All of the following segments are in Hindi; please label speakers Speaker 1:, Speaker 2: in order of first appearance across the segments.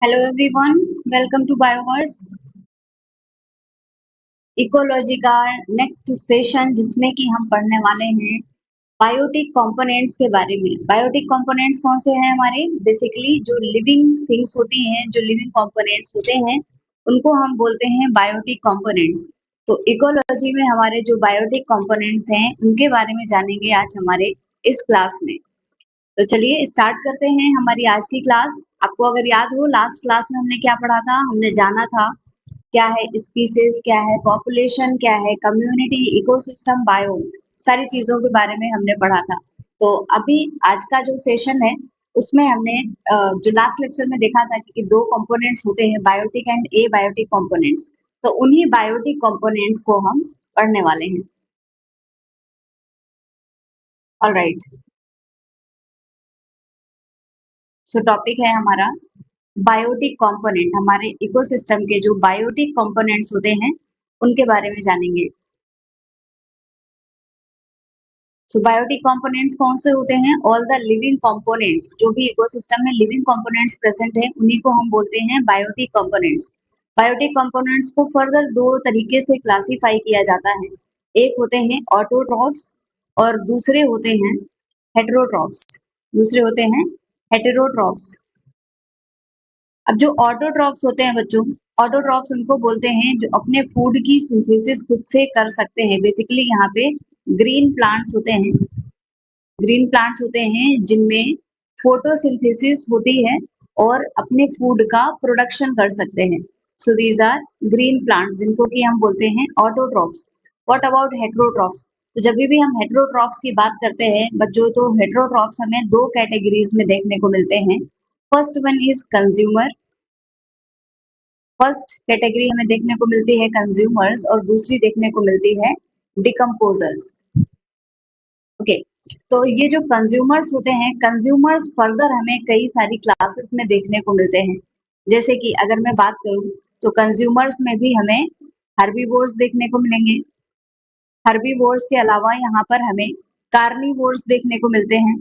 Speaker 1: Hello everyone, welcome to Bioverse ecology का नेक्स्ट सेशन, जिसमें कि हम पढ़ने वाले हैं बायोटिक कंपोनेंट्स के बारे में। बायोटिक कंपोनेंट्स कौन से हैं? हमारे बेसिकली जो लिविंग थिंग्स होती हैं, जो लिविंग कंपोनेंट्स होते हैं, उनको हम बोलते हैं बायोटिक कंपोनेंट्स। तो इकोलॉजी में हमारे जो बायोटिक कंपोनेंट्स हैं, उनके बारे में जानेंगे आज हमारे इस क्लास में। तो चलिए स्टार्ट करते हैं हमारी आज की क्लास। आपको अगर याद हो, लास्ट क्लास में हमने क्या पढ़ा था? हमने जाना था क्या है स्पीसीज, क्या है पॉपुलेशन, क्या है कम्युनिटी, इकोसिस्टम, बायो, सारी चीजों के बारे में हमने पढ़ा था। तो अभी आज का जो सेशन है, उसमें हमने जो लास्ट लेक्चर में देखा था कि दो कंपोनेंट्स होते हैं, biotic and abiotic components. तो उन्हीं बायोटिक कंपोनेंट्स को हम पढ़ने वाले हैं। ऑलराइट, सो टॉपिक है हमारा बायोटिक कंपोनेंट। हमारे इकोसिस्टम के जो बायोटिक कंपोनेंट्स होते हैं, उनके बारे में जानेंगे। सो बायोटिक कंपोनेंट्स कौन से होते हैं? ऑल द लिविंग कंपोनेंट्स, जो भी इकोसिस्टम में लिविंग कंपोनेंट्स प्रेजेंट है, उन्हीं को हम बोलते हैं बायोटिक कंपोनेंट्स। बायोटिक कंपोनेंट्स को फर्दर दो तरीके से क्लासिफाई किया जाता है। एक होते हैं ऑटोट्रॉफ्स और दूसरे होते हैं हेटेरोट्रॉफ्स। दूसरे होते हैं हेटेरोट्रॉफ्स। अब जो ऑटोट्रॉफ्स होते हैं बच्चों, ऑटोट्रॉफ्स उनको बोलते हैं जो अपने फूड की सिंथेसिस खुद से कर सकते हैं। बेसिकली यहाँ पे ग्रीन प्लांट्स होते हैं। ग्रीन प्लांट्स होते हैं जिनमें फोटोसिंथेसिस होती है और अपने फूड का प्रोडक्शन कर सकते हैं। So these are green plants, जिनको कि हम बोलते हैं ऑटोट्रॉफ्स। What about heterotrophs? तो जब भी हम हेटेरोट्रॉफ्स की बात करते हैं बच्चों, तो हेटेरोट्रॉफ्स हमें दो कैटेगरीज में देखने को मिलते हैं। First one is consumer. First category हमें देखने को मिलती है कंज्यूमर्स और दूसरी देखने को मिलती है डिकम्पोजर्स। ओके, तो ये जो कंज्यूमर्स होते हैं, कंज्यूमर्स फर्दर हमें कई सारी क्लासेस में देखने को मिलते हैं। जैसे कि अगर मैं बात करूं, तो कंज्यूमर्स में भी हमें हर्बीवोर्स देखने को मिलेंगे। हर्बीवोर्स के अलावा यहाँ पर हमें कार्निवोर्स देखने को मिलते हैं।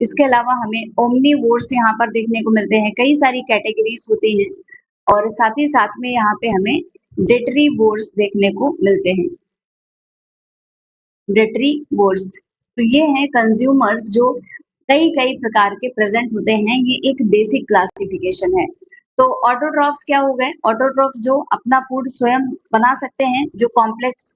Speaker 1: इसके अलावा हमें ओमनीवोर्स यहाँ पर देखने को मिलते हैं। कई सारी कैटेगरीज होती हैं और साथ ही साथ में यहाँ पे हमें डेट्रीवोर्स देखने को मिलते हैं। डेट्रीवोर्स, तो ये हैं कंज्यूमर्स जो कई कई प्रकार के प्रेजेंट होते हैं। ये एक बेसिक क्लासिफिकेशन है। तो ऑटोट्रॉफ्स क्या हो गए? ऑटोट्रॉफ्स जो अपना फूड स्वयं बना सकते हैं, जो कॉम्प्लेक्स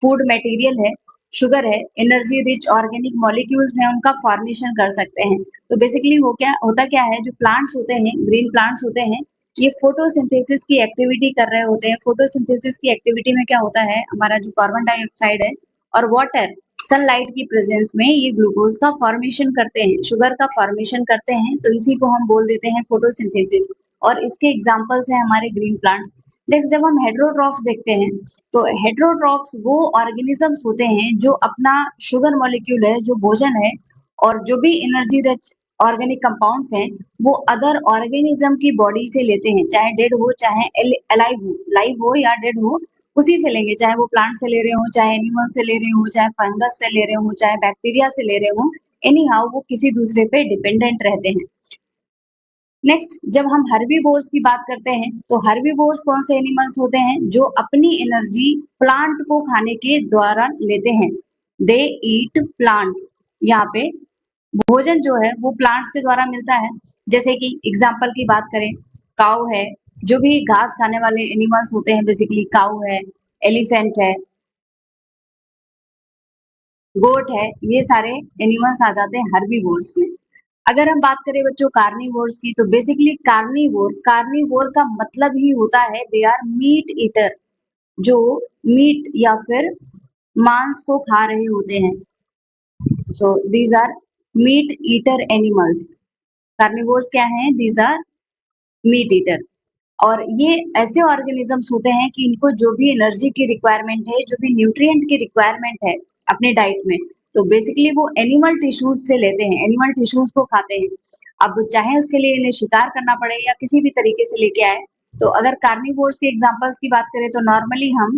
Speaker 1: फूड मटेरियल है, शुगर है, एनर्जी रिच ऑर्गेनिक मॉलिक्यूल्स हैं, उनका फॉर्मेशन कर सकते हैं। तो बेसिकली वो क्या होता, क्या है, जो प्लांट्स होते हैं, ग्रीन प्लांट्स होते हैं, ये फोटोसिंथेसिस की एक्टिविटी कर रहे होते हैं। फोटोसिंथेसिस की एक्टिविटी में क्या होता है, हमारा जो कार्बन डाइऑक्साइड है और वाटर, सनलाइट की प्रेजेंस में ये ग्लूकोज का फॉर्मेशन करते हैं, शुगर का फॉर्मेशन करते हैं। तो इसी को हम बोल देते हैं फोटोसिंथेसिस। और इसके एग्जांपल्स हैं हमारे ग्रीन प्लांट्स। नेक्स्ट, जब हम हेटेरोट्रॉफ्स देखते हैं, तो हेटेरोट्रॉफ्स वो ऑर्गेनिजम्स होते हैं जो अपना शुगर मॉलिक्यूल है, जो भोजन है, और जो भी एनर्जी रिच ऑर्गेनिक कंपाउंड्स हैं, वो अदर ऑर्गेनिज्म की बॉडी से लेते हैं, चाहे डेड हो, चाहे अलाइव हो, लाइव हो या डेड हो, उसी से लेंगे। चाहे वो प्लांट से ले रहे हो, चाहे एनिमल से ले रहे हो, चाहे फंगस से ले रहे हो, चाहे बैक्टीरिया से ले रहे हो, एनी हाउ वो किसी दूसरे पे डिपेंडेंट रहते हैं। नेक्स्ट, जब हम हर्बीवोर्स की बात करते हैं, तो हर्बीवोर्स कौन से एनिमल्स होते हैं? जो अपनी एनर्जी प्लांट को खाने के द्वारा लेते हैं। दे ईट प्लांट्स। यहाँ पे भोजन जो है वो प्लांट्स के द्वारा मिलता है। जैसे कि एग्जाम्पल की बात करें, काऊ है, जो भी घास खाने वाले एनिमल्स होते हैं, बेसिकली काऊ है, एलिफेंट है, गोट है, ये सारे एनिमल्स आ जाते हैं हर्बीवोर्स में। अगर हम बात करें बच्चों कार्निवोर्स की, तो बेसिकली कार्निवोर, कार्निवोर का मतलब ही होता है दे आर मीट ईटर, जो मीट या फिर मांस को खा रहे होते हैं। So these are meat eater animals. Carnivores क्या हैं? These are meat eater. और ये ऐसे ऑर्गेनिजम्स होते हैं कि इनको जो भी एनर्जी की रिक्वायरमेंट है, जो भी न्यूट्रिएंट की रिक्वायरमेंट है अपने डाइट में, तो बेसिकली वो एनिमल टिश्यूज से लेते हैं, एनिमल टिश्यूज को खाते हैं। अब चाहे उसके लिए इन्हें शिकार करना पड़े या किसी भी तरीके से लेके आए। तो अगर कार्निवोर्स के एग्जांपल्स की बात करें, तो नॉर्मली हम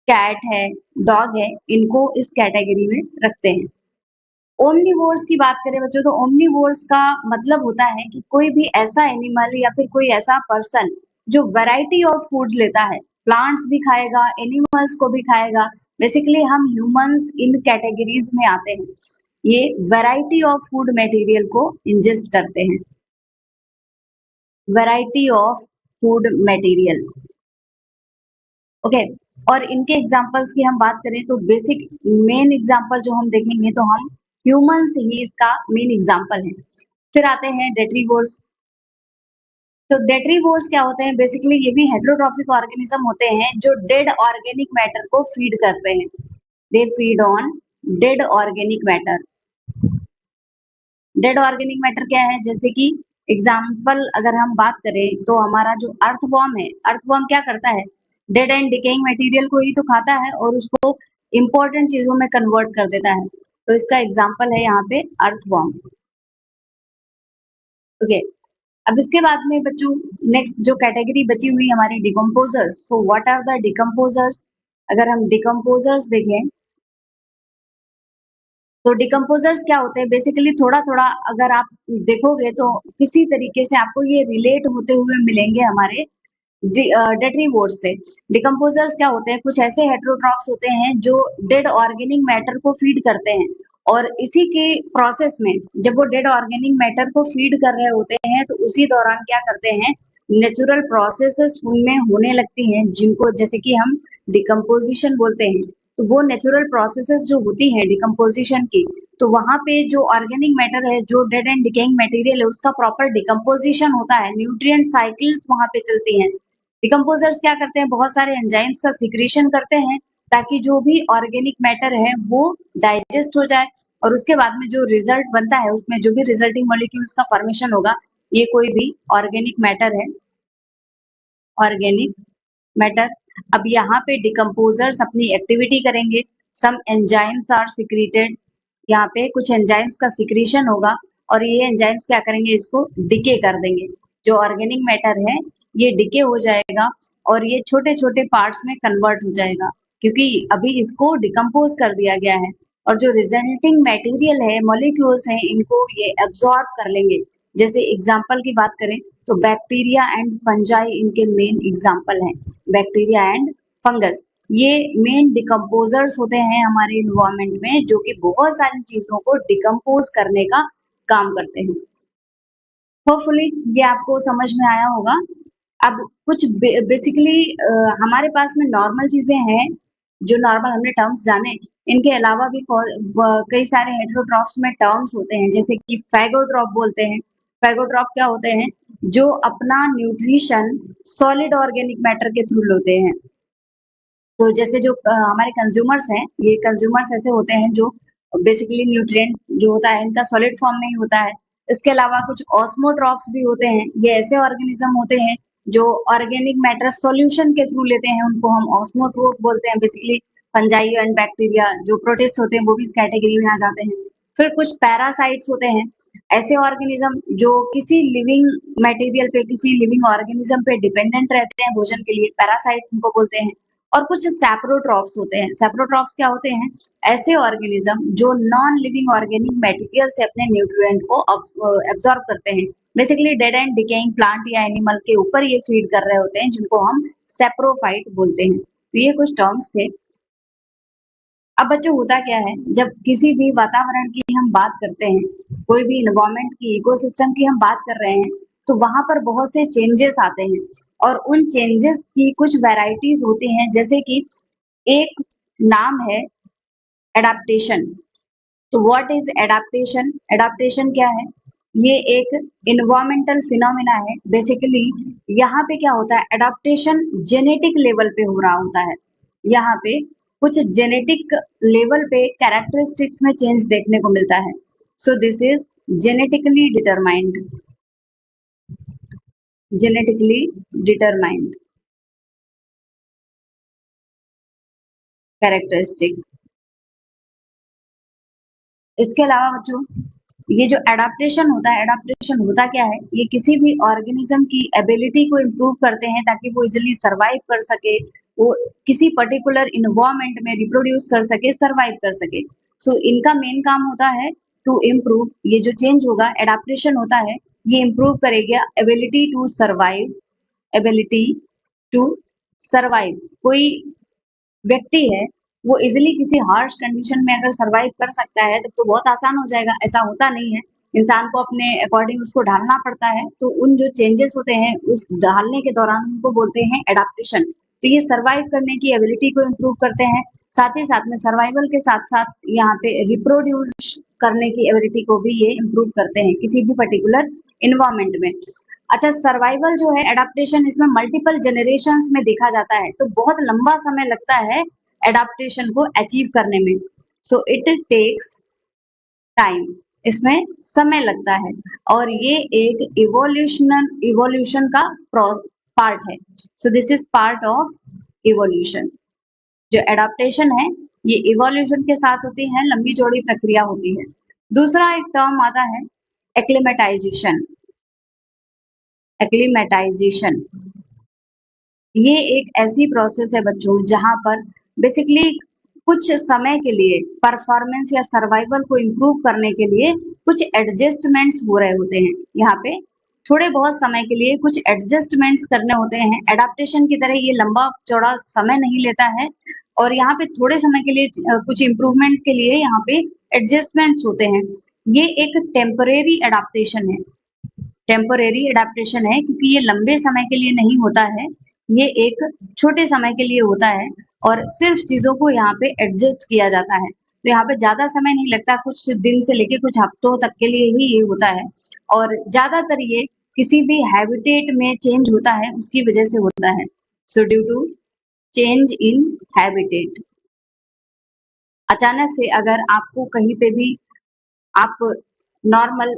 Speaker 1: कैट है, डॉग है, इनको इस कैटेगरी में रखते हैं। ओमनिवोर्स की बात करें बच्चों, तो ओमनिवोर्स का मतलब होता है कि कोई भी ऐसा एनिमल या फिर कोई ऐसा पर्सन जो वैरायटी ऑफ फूड लेता है, प्लांट्स भी खाएगा, एनिमल्स को भी खाएगा। बेसिकली हम ह्यूमंस इन कैटेगरीज में आते हैं, ये वैरायटी ऑफ फूड मटेरियल को इंजेस्ट करते हैं, variety of food material. Okay, और इनके एग्जांपल्स की हम बात करें तो बेसिक मेन एग्जांपल जो हम देखेंगे तो हम ह्यूमंस ही इसका मेन एग्जांपल है। फिर आते हैं डेट्रीवोर्स। तो डेट्रीवोर्स क्या होते हैं? बेसिकली ये भी हेटेरोट्रॉफिक ऑर्गेनिज्म होते हैं जो डेड ऑर्गेनिक मैटर को फीड करते हैं। They feed on dead organic matter. Dead organic matter क्या है? जैसे कि एग्जाम्पल अगर हम बात करें तो हमारा जो अर्थवॉर्म है, अर्थवॉर्म क्या करता है? डेड एंड डिकेइंग मटेरियल को ही तो खाता है और उसको इंपॉर्टेंट चीजों में कन्वर्ट कर देता है। तो इसका एग्जाम्पल है यहाँ पे अर्थवॉर्म। ओके, अब इसके बाद में बच्चों नेक्स्ट जो कैटेगरी बची हुई हमारी decomposers. So what are the decomposers? अगर हम डिकम्पोजर्स देखें तो डिकम्पोजर्स क्या होते हैं? बेसिकली थोड़ा थोड़ा अगर आप देखोगे तो किसी तरीके से आपको ये रिलेट होते हुए मिलेंगे हमारे डेट्रीवोर्स से। डिकम्पोजर्स क्या होते हैं? कुछ ऐसे हेटेरोट्रॉप्स होते हैं जो डेड ऑर्गेनिक मैटर को फीड करते हैं, और इसी के प्रोसेस में जब वो डेड ऑर्गेनिक मैटर को फीड कर रहे होते हैं तो उसी दौरान क्या करते हैं? नेचुरल प्रोसेसेस उनमें होने लगती हैं जिनको जैसे कि हम डिकम्पोजिशन बोलते हैं। तो वो नेचुरल प्रोसेसेस जो होती हैं डिकम्पोजिशन की, तो वहां पे जो ऑर्गेनिक मैटर है, जो डेड एंड डिकेइंग मटेरियल है, उसका प्रॉपर डिकम्पोजिशन होता है, न्यूट्रिएंट साइकिल्स वहां पे चलती हैं। डिकम्पोजर्स क्या करते हैं? बहुत सारे एंजाइम्स का सिक्रीशन करते हैं ताकि जो भी ऑर्गेनिक मैटर है वो डाइजेस्ट हो जाए, और उसके बाद में जो रिजल्ट बनता है उसमें जो भी रिजल्टिंग मॉलिक्यूल्स का फॉर्मेशन होगा, ये कोई भी ऑर्गेनिक मैटर है, ऑर्गेनिक मैटर। अब यहाँ पे डिकम्पोजर्स अपनी एक्टिविटी करेंगे। सम एंजाइम्स आर सिक्रीटेड, यहाँ पे कुछ एंजाइम्स का सिक्रीशन होगा और ये एंजाइम्स क्या करेंगे? इसको डिके कर देंगे। जो ऑर्गेनिक मैटर है ये डिके हो जाएगा और ये छोटे छोटे पार्ट्स में कन्वर्ट हो जाएगा, क्योंकि अभी इसको डिकम्पोज कर दिया गया है। और जो रिजल्टिंग मटेरियल है, मॉलिक्यूल्स हैं, इनको ये एब्जॉर्ब कर लेंगे। जैसे एग्जाम्पल की बात करें तो बैक्टीरिया एंड फंजाई इनके मेन एग्जाम्पल हैं। बैक्टीरिया एंड फंगस ये मेन डिकम्पोजर्स होते हैं हमारे इन्वायरमेंट में, जो कि बहुत सारी चीजों को डिकम्पोज करने का काम करते हैं। होपफुली ये आपको समझ में आया होगा। अब कुछ बेसिकली हमारे पास में नॉर्मल चीजें हैं, जो नॉर्मल हमने टर्म्स जाने, इनके अलावा भी कई सारे हेटेरोट्रॉफ्स में टर्म्स होते हैं, जैसे कि फैगोट्रॉप बोलते हैं। फैगोट्रॉप क्या होते हैं? जो अपना न्यूट्रिशन सॉलिड ऑर्गेनिक मैटर के थ्रू लेते हैं। तो जैसे जो हमारे कंज्यूमर्स हैं, ये कंज्यूमर्स ऐसे होते हैं जो बेसिकली न्यूट्रिएंट जो होता है इनका सॉलिड फॉर्म में ही होता है। इसके अलावा कुछ ऑस्मोट्रॉफ्स भी होते हैं, ये ऐसे ऑर्गेनिज्म होते हैं जो ऑर्गेनिक मैटर सॉल्यूशन के थ्रू लेते हैं, उनको हम ऑस्मोट्रोफ बोलते हैं। बेसिकली फंजाई एंड बैक्टीरिया जो प्रोटिस्ट होते हैं वो भी इस कैटेगरी में आ जाते हैं। फिर कुछ पैरासाइट्स होते हैं, ऐसे ऑर्गेनिज्म जो किसी लिविंग मटेरियल पे, किसी लिविंग ऑर्गेनिज्म पे डिपेंडेंट रहते हैं भोजन के लिए, पैरासाइट उनको बोलते हैं। और कुछ सैप्रोट्रॉफ्स होते हैं। सैप्रोट्रॉफ्स क्या होते हैं? ऐसे ऑर्गेनिज्म जो नॉन लिविंग ऑर्गेनिक मटेरियल से अपने न्यूट्रिएंट को एब्जॉर्ब करते हैं। Basically dead and decaying plant या एनिमल के ऊपर ये फीड कर रहे होते हैं, जिनको हम सैप्रोफाइट बोलते हैं। तो ये कुछ टर्म्स थे। अब बच्चों होता क्या है, जब किसी भी वातावरण की हम बात करते हैं, कोई भी इन्वायरमेंट की, इकोसिस्टम की हम बात कर रहे हैं, तो वहां पर बहुत से चेंजेस आते हैं और उन चेंजेस की कुछ वैरायटीज होती हैं। जैसे कि एक नाम है एडाप्टेशन। तो व्हाट इज एडाप्टेशन? एडाप्टेशन क्या है? ये एक इन्वायरमेंटल फिनोमिना है। बेसिकली यहाँ पे क्या होता है? एडाप्टेशन जेनेटिक लेवल पे हो रहा होता है। यहाँ पे कुछ जेनेटिक लेवल पे कैरेक्टरिस्टिक्स में चेंज देखने को मिलता है। सो this is genetically determined, genetically determined characteristic. इसके अलावा बच्चों ये जो एडाप्टेशन होता है, एडाप्टेशन होता क्या है? ये किसी भी ऑर्गेनिज्म की एबिलिटी को इम्प्रूव करते हैं ताकि वो इजिली सर्वाइव कर सके, वो किसी पर्टिकुलर इन्वायरमेंट में रिप्रोड्यूस कर सके, सर्वाइव कर सके। सो इनका मेन काम होता है टू इम्प्रूव, ये जो चेंज होगा, एडाप्टेशन होता है, ये इम्प्रूव करेगा ability to survive, ability to survive. कोई व्यक्ति है वो इजिली किसी हार्श कंडीशन में अगर सर्वाइव कर सकता है तब तो बहुत आसान हो जाएगा। ऐसा होता नहीं है, इंसान को अपने अकॉर्डिंग उसको ढालना पड़ता है। तो उन जो चेंजेस होते हैं उस ढालने के दौरान उनको बोलते हैं एडाप्टेशन। तो ये सर्वाइव करने की एबिलिटी को इम्प्रूव करते हैं, साथ ही साथ में सर्वाइवल के साथ साथ यहाँ पे रिप्रोड्यूस करने की एबिलिटी को भी ये इम्प्रूव करते हैं किसी भी पर्टिकुलर इन्वायरमेंट में। अच्छा, सर्वाइवल जो है एडाप्टेशन, इसमें मल्टीपल जनरेशंस में देखा जाता है, तो बहुत लंबा समय लगता है एडाप्टेशन को अचीव करने में। सो इट टेक्स टाइम, इसमें समय लगता है और ये एक इवोल्यूशन का पार्ट है। सो this is part of evolution. जो एडाप्टेशन है ये इवोल्यूशन के साथ होती है, लंबी चौड़ी प्रक्रिया होती है। दूसरा एक टर्म आता है एक्लिमेटाइजेशन। एक्लिमेटाइजेशन ये एक ऐसी प्रोसेस है बच्चों जहां पर बेसिकली कुछ समय के लिए परफॉर्मेंस या सर्वाइवल को इम्प्रूव करने के लिए कुछ एडजस्टमेंट्स हो रहे होते हैं। यहाँ पे थोड़े बहुत समय के लिए कुछ एडजस्टमेंट्स करने होते हैं। एडाप्टेशन की तरह ये लंबा चौड़ा समय नहीं लेता है और यहाँ पे थोड़े समय के लिए कुछ इम्प्रूवमेंट के लिए यहाँ पे एडजस्टमेंट्स होते हैं। ये एक टेम्परेरी एडाप्टेशन है, टेम्परेरी एडाप्टेशन है क्योंकि ये लंबे समय के लिए नहीं होता है, ये एक छोटे समय के लिए होता है और सिर्फ चीजों को यहाँ पे एडजस्ट किया जाता है। तो यहाँ पे ज्यादा समय नहीं लगता, कुछ दिन से लेके कुछ हफ्तों तक के लिए ही ये होता है और ज्यादातर ये किसी भी हैबिटेट में चेंज होता है उसकी वजह से होता है। So due to change in habitat, अचानक से अगर आपको कहीं पे भी, आप नॉर्मल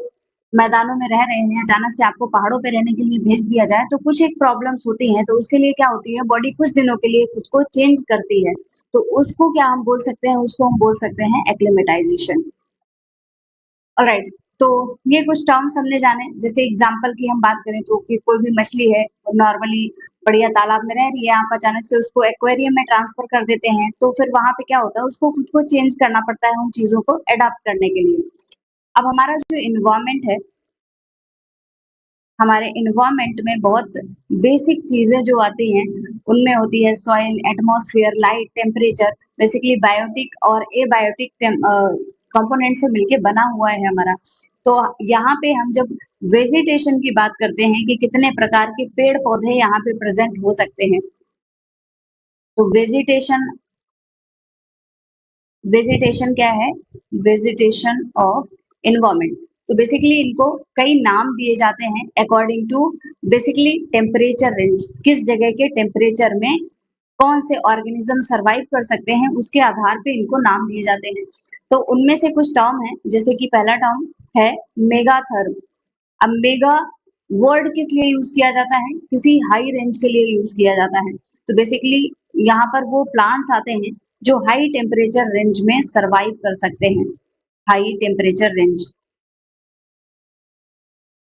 Speaker 1: मैदानों में रह रहे हैं, अचानक से आपको पहाड़ों पे रहने के लिए भेज दिया जाए तो कुछ एक प्रॉब्लम्स होती हैं। तो उसके लिए क्या होती है, बॉडी कुछ दिनों के लिए खुद को चेंज करती है। तो उसको क्या हम बोल सकते हैं, उसको हम बोल सकते हैं एक्लिमेटाइजेशन। ऑलराइट, तो ये कुछ टर्म्स हमने जाने। जैसे एग्जांपल की हम बात करें तो कि कोई भी मछली है नॉर्मली बढ़िया तालाब में रह रही है, आप अचानक से उसको एक्वेरियम में ट्रांसफर कर देते हैं तो फिर वहां पे क्या होता है, उसको खुद को चेंज करना पड़ता है उन चीजों को अडॉप्ट करने के लिए। अब हमारा जो इन्वायरमेंट है, हमारे इन्वायरमेंट में बहुत बेसिक चीजें जो आती हैं उनमें होती है soil, atmosphere, light, temperature, basically biotic और एबायोटिक कंपोनेंट से मिलके बना हुआ है हमारा। तो यहाँ पे हम जब वेजिटेशन की बात करते हैं कि कितने प्रकार के पेड़ पौधे यहाँ पे प्रेजेंट हो सकते हैं, तो वेजिटेशन क्या है, वेजिटेशन ऑफ इन्वायरमेंट। तो बेसिकली इनको कई नाम दिए जाते हैं according to basically temperature range, किस जगह के टेम्परेचर में कौन से ऑर्गेनिज्म सरवाइव कर सकते हैं उसके आधार पे इनको नाम दिए जाते हैं। तो उनमें से कुछ टर्म है, जैसे कि पहला टर्म है मेगाथर्म। अब मेगा वर्ड किस लिए यूज किया जाता है, किसी हाई रेंज के लिए यूज किया जाता है। तो बेसिकली यहाँ पर वो प्लांट्स आते हैं जो हाई टेम्परेचर रेंज में सरवाइव कर सकते हैं, हाई टेम्परेचर रेंज।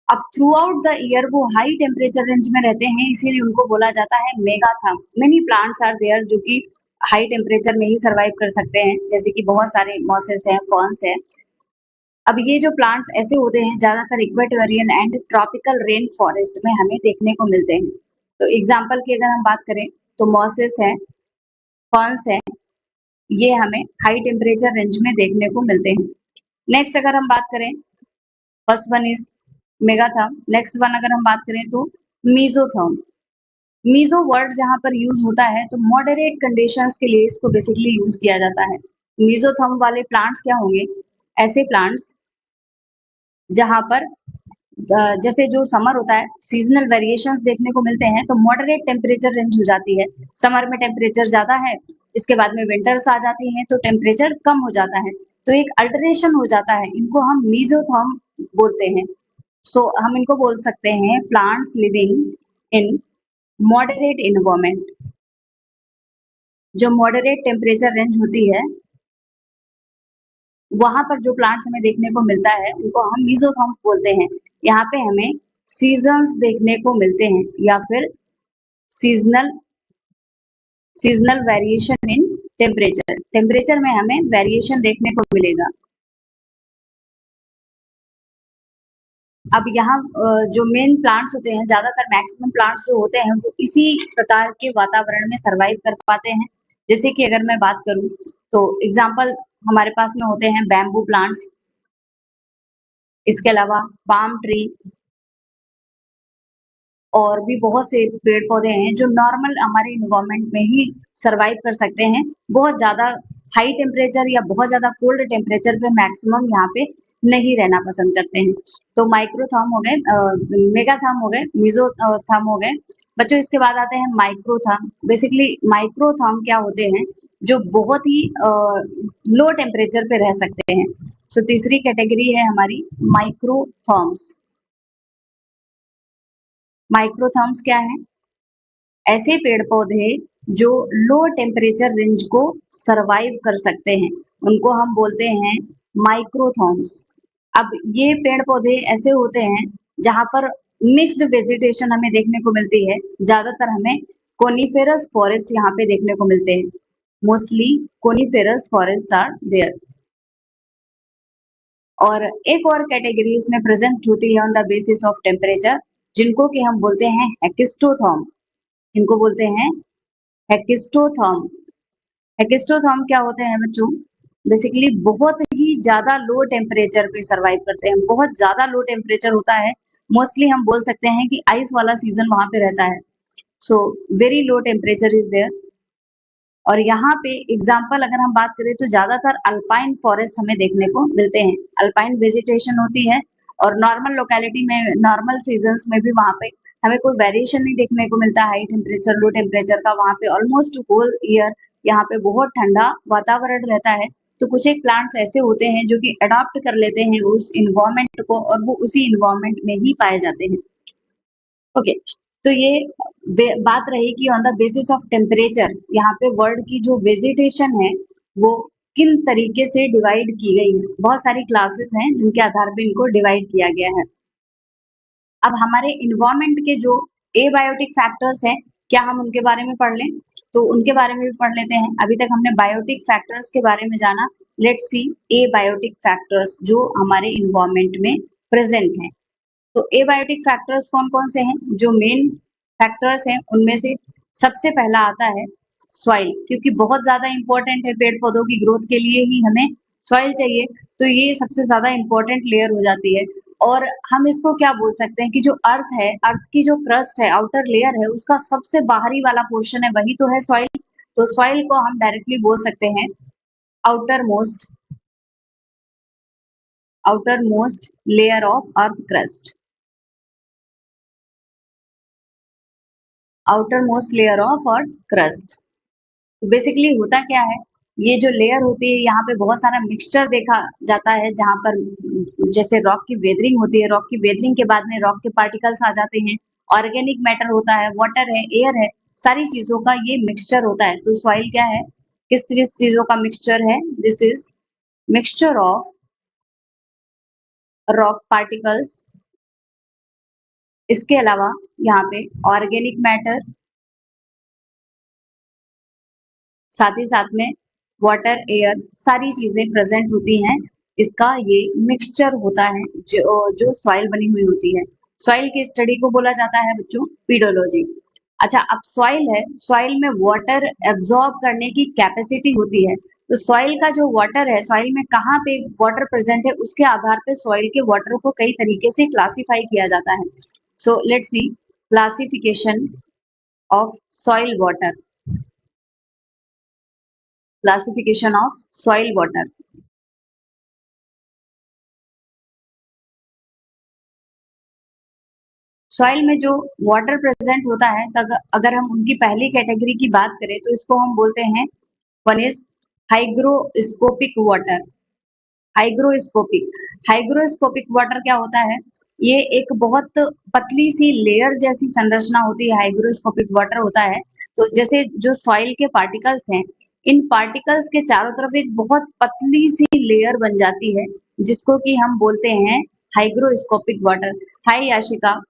Speaker 1: अब थ्रू आउट द ईयर वो हाई टेम्परेचर रेंज में रहते हैं, इसीलिए उनको बोला जाता है megatherm. Many plants are there जो कि हाई टेम्परेचर में ही सरवाइव कर सकते हैं, जैसे कि बहुत सारे मॉसेस हैं, फर्न्स हैं। अब ये जो प्लांट्स ऐसे होते हैं ज्यादातर इक्वेटोरियन एंड ट्रॉपिकल रेन फॉरेस्ट में हमें देखने को मिलते हैं। तो एग्जाम्पल की अगर हम बात करें तो मॉसेस है, फर्न्स है, ये हमें हाई टेम्परेचर रेंज में देखने को मिलते हैं। नेक्स्ट अगर हम बात करें, first one is मेगाथर्म, next one अगर हम बात करें तो मीजोथर्म। मीजो वर्ड जहां पर यूज होता है तो मॉडरेट कंडीशंस के लिए इसको बेसिकली यूज किया जाता है। मीजोथर्म वाले प्लांट्स क्या होंगे, ऐसे प्लांट्स जहां पर जैसे जो समर होता है सीजनल वेरिएशंस देखने को मिलते हैं, तो मॉडरेट टेम्परेचर रेंज हो जाती है। समर में टेम्परेचर ज्यादा है, इसके बाद में विंटर्स आ जाती हैं तो टेम्परेचर कम हो जाता है, तो एक अल्टरेशन हो जाता है, इनको हम मीजोथर्म बोलते हैं। सो हम इनको बोल सकते हैं plants living in moderate environment. जो मॉडरेट टेम्परेचर रेंज होती है वहां पर जो प्लांट्स हमें देखने को मिलता है उनको हम मीजोथर्म्स बोलते हैं। यहाँ पे हमें सीजन्स देखने को मिलते हैं या फिर seasonal seasonal variation in temperature, temperature में हमें वेरिएशन देखने को मिलेगा। अब यहाँ जो मेन प्लांट्स होते हैं, ज़्यादातर मैक्सिमम प्लांट्स जो होते हैं, वो इसी प्रकार के वातावरण में सर्वाइव कर पाते हैं। जैसे कि अगर मैं बात करूँ, तो एग्ज़ाम्पल हमारे पास में होते हैं बैम्बू प्लांट्स, इसके अलावा पाम ट्री और भी बहुत से पेड़-पौधे हैं जो नॉर्मल हमारे एनवायरनमेंट में ही सर्वाइव कर सकते हैं। बहुत ज़्यादा हाई टेम्परेचर या बहुत ज़्यादा कोल्ड टेम्परेचर पे मैक्सिमम यहाँ पे नहीं रहना पसंद करते हैं। तो माइक्रोथर्म हो गए, मेगाथर्म हो गए, थर्म हो गए। बच्चों इसके बाद आते हैं माइक्रोथर्म। बेसिकली माइक्रोथर्म क्या होते हैं, जो बहुत ही लो टेम्परेचर पे रह सकते हैं। सो तीसरी कैटेगरी है हमारी माइक्रोथर्म्स। माइक्रोथर्म्स क्या है? ऐसे पेड़ पौधे जो लो टेम्परेचर रेंज को सरवाइव कर सकते हैं, उनको हम बोलते हैं माइक्रोथर्म्स। अब ये पेड़ पौधे ऐसे होते हैं जहां पर मिक्स्ड वेजिटेशन हमें देखने को मिलती है। ज्यादातर हमें कोनिफेरस फॉरेस्ट यहाँ पे देखने को मिलते हैं। Mostly coniferous forest are there. और एक और कैटेगरी इसमें प्रेजेंट होती है on the basis of temperature, जिनको कि हम बोलते हैं हेकिस्टोथर्म। इनको बोलते हैं हेकिस्टोथर्म। हेकिस्टोथर्म क्या होते हैं बच्चों? बेसिकली बहुत ही ज्यादा लो टेम्परेचर पे सरवाइव करते हैं। बहुत ज्यादा लो टेम्परेचर होता है। मोस्टली हम बोल सकते हैं कि आइस वाला सीजन वहां पे रहता है। So very low temperature is there. और यहाँ पे एग्जाम्पल अगर हम बात करें तो ज्यादातर अल्पाइन फॉरेस्ट हमें देखने को मिलते हैं। अल्पाइन वेजिटेशन होती है और नॉर्मल लोकेलिटी में, नॉर्मल सीजन्स में भी वहां पे हमें कोई वेरिएशन नहीं देखने को मिलता हाई टेम्परेचर लो टेम्परेचर का। वहां पे ऑलमोस्ट होल ईयर यहाँ पे बहुत ठंडा वातावरण रहता है। तो कुछ एक प्लांट्स ऐसे होते हैं जो कि अडॉप्ट कर लेते हैं उस इन्वायरमेंट को और वो उसी इन्वायरमेंट में ही पाए जाते हैं। ओके, तो ये बात रही कि on the basis of temperature यहाँ पे वर्ल्ड की जो वेजिटेशन है वो किन तरीके से डिवाइड की गई है। बहुत सारी क्लासेस हैं जिनके आधार पे इनको डिवाइड किया गया है। अब हमारे इन्वायरमेंट के जो एबायोटिक फैक्टर्स हैं, क्या हम उनके बारे में पढ़ लें? तो उनके बारे में भी पढ़ लेते हैं। अभी तक हमने बायोटिक फैक्टर्स के बारे में जाना। लेट्स सी एबायोटिक फैक्टर्स जो हमारे इन्वायरमेंट में प्रेजेंट हैं। तो एबायोटिक फैक्टर्स कौन कौन से हैं? जो मेन फैक्टर्स हैं उनमें से सबसे पहला आता है सॉइल, क्योंकि बहुत ज्यादा इंपॉर्टेंट है पेड़ पौधों की ग्रोथ के लिए ही हमें सॉइल चाहिए। तो ये सबसे ज्यादा इंपॉर्टेंट लेयर हो जाती है। और हम इसको क्या बोल सकते हैं कि जो अर्थ है, अर्थ की जो क्रस्ट है, आउटर लेयर है, उसका सबसे बाहरी वाला पोर्शन है, वही तो है सॉइल। तो सॉइल को हम डायरेक्टली बोल सकते हैं outer most layer of earth crust. Outer most layer of earth crust. Basically होता क्या है, ये जो लेयर होती है यहाँ पे बहुत सारा मिक्सचर देखा जाता है, जहाँ पर जैसे रॉक की वेदरिंग होती है, रॉक की वेदरिंग के बाद में रॉक के पार्टिकल्स आ जाते हैं, ऑर्गेनिक मैटर होता है, वाटर है, एयर है, सारी चीजों का ये मिक्सचर होता है। तो सॉइल क्या है, किस किस चीजों का मिक्सचर है? This is mixture of rock particles, इसके अलावा यहाँ पे ऑर्गेनिक मैटर, साथ ही साथ में वाटर, एयर, सारी चीजें प्रेजेंट होती हैं। इसका ये मिक्सचर होता है जो सॉइल बनी हुई होती है। सॉइल की स्टडी को बोला जाता है बच्चों पीडोलॉजी। अच्छा, अब सॉइल है, सॉइल में वाटर एब्जॉर्ब करने की कैपेसिटी होती है। तो सॉइल का जो वाटर है, सॉइल में कहाँ पे वाटर प्रेजेंट है, उसके आधार पे सॉइल के वाटर को कई तरीके से क्लासिफाई किया जाता है। So let's see classification of soil water. Classification of soil water. Soil में जो वाटर प्रेजेंट होता है, अगर हम उनकी पहली कैटेगरी की बात करें तो इसको हम बोलते हैं, one is hygroscopic water. Hygroscopic hygroscopic water क्या होता है? ये एक बहुत पतली सी लेयर जैसी संरचना होती है, हाइग्रोस्कोपिक वाटर होता है। तो जैसे जो सॉइल के पार्टिकल्स हैं, इन पार्टिकल्स के चारों तरफ एक बहुत पतली सी लेयर बन जाती है, जिसको कि हम बोलते हैं हाइग्रोस्कोपिक वाटर। हाय याशिका,